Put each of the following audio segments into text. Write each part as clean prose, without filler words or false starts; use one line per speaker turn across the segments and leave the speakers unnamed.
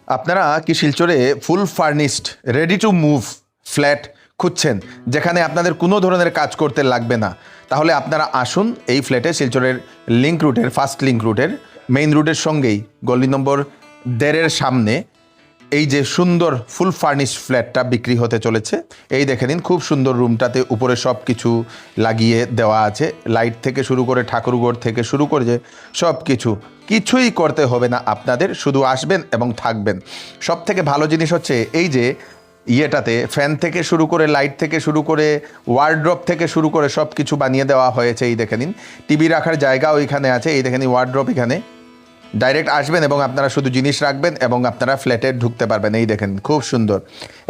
আপনারা কি শিলচরে full furnished ready to move flat খুঁজছেন যেখানে আপনাদের কোনো ধরনের কাজ করতে লাগবে না? তাহলে আপনারা আসুন এই ফ্ল্যাটে। শিলচরের লিঙ্ক রুটের ফার্স্ট লিঙ্ক রুটের মেইন রুটের সঙ্গেই গলি নম্বর 1.5-এর সামনে এই যে সুন্দর ফুল ফার্নিশড ফ্ল্যাটটা বিক্রি হতে চলেছে। এই দেখে নিন, খুব সুন্দর রুমটাতে উপরে সব কিছু লাগিয়ে দেওয়া আছে, লাইট থেকে শুরু করে ঠাকুরঘর থেকে শুরু করে যে সব কিছুই করতে হবে না আপনাদের, শুধু আসবেন এবং থাকবেন। সব থেকে ভালো জিনিস হচ্ছে এই যে ইয়েটাতে ফ্যান থেকে শুরু করে লাইট থেকে শুরু করে ওয়ার্ড্রপ থেকে শুরু করে সব কিছু বানিয়ে দেওয়া হয়েছে। এই দেখে নিন, টিভি রাখার জায়গাও এখানে আছে। এই দেখে নিন ওয়ার্ড্রপ, এখানে ডাইরেক্ট আসবেন এবং আপনারা শুধু জিনিস রাখবেন এবং আপনারা ফ্ল্যাটে ঢুকতে পারবেন। এই দেখেন খুব সুন্দর।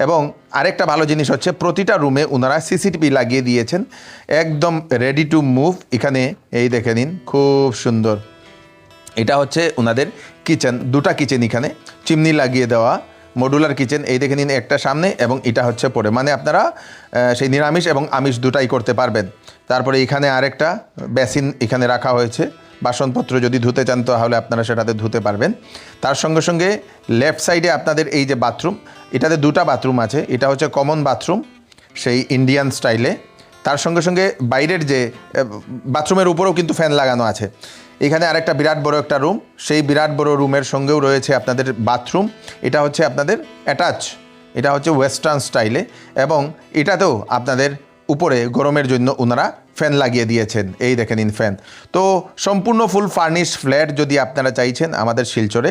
এবং আরেকটা ভালো জিনিস হচ্ছে প্রতিটা রুমে ওনারা সিসিটিভি লাগিয়ে দিয়েছেন, একদম রেডি টু মুভ। এখানে এই দেখে নিন খুব সুন্দর। এটা হচ্ছে ওনাদের কিচেন, দুটা কিচেন, এখানে চিমনি লাগিয়ে দেওয়া মডুলার কিচেন। এই দেখে নিন, একটা সামনে এবং এটা হচ্ছে পরে, মানে আপনারা সেই নিরামিষ এবং আমিষ দুটাই করতে পারবেন। তারপরে এখানে আরেকটা বেসিন এখানে রাখা হয়েছে, বাসনপত্র যদি ধুতে চান তাহলে আপনারা সেটাতে ধুতে পারবেন। তার সঙ্গে সঙ্গে লেফট সাইডে আপনাদের এই যে বাথরুম, এটাতে দুটা বাথরুম আছে। এটা হচ্ছে কমন বাথরুম সেই ইন্ডিয়ান স্টাইলে। তার সঙ্গে সঙ্গে বাইরের যে বাথরুমের উপরেও কিন্তু ফ্যান লাগানো আছে। এখানে আরেকটা বিরাট বড় একটা রুম, সেই বিরাট বড় রুমের সঙ্গেও রয়েছে আপনাদের বাথরুম। এটা হচ্ছে আপনাদের অ্যাটাচ, এটা হচ্ছে ওয়েস্টার্ন স্টাইলে। এবং এটাতেও আপনাদের উপরে গরমের জন্য ওনারা ফ্যান লাগিয়ে দিয়েছেন। এই দেখে নিন ফ্যান। তো সম্পূর্ণ ফুল ফার্নিশ ফ্ল্যাট যদি আপনারা চাইছেন আমাদের শিলচরে,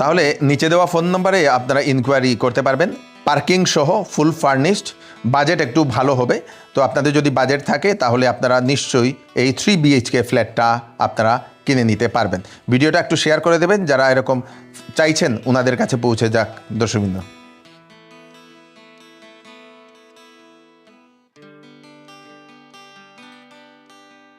তাহলে নিচে দেওয়া ফোন নম্বরে আপনারা ইনকোয়ারি করতে পারবেন। পার্কিং সহ ফুল ফার্নিশড, বাজেট একটু ভালো হবে। তো আপনাদের যদি বাজেট থাকে তাহলে আপনারা নিশ্চয়ই এই 3 BHK ফ্ল্যাটটা আপনারা কিনে নিতে পারবেন। ভিডিওটা একটু শেয়ার করে দেবেন যারা এরকম চাইছেন ওনাদের কাছে পৌঁছে যাক। দর্শকবৃন্দ।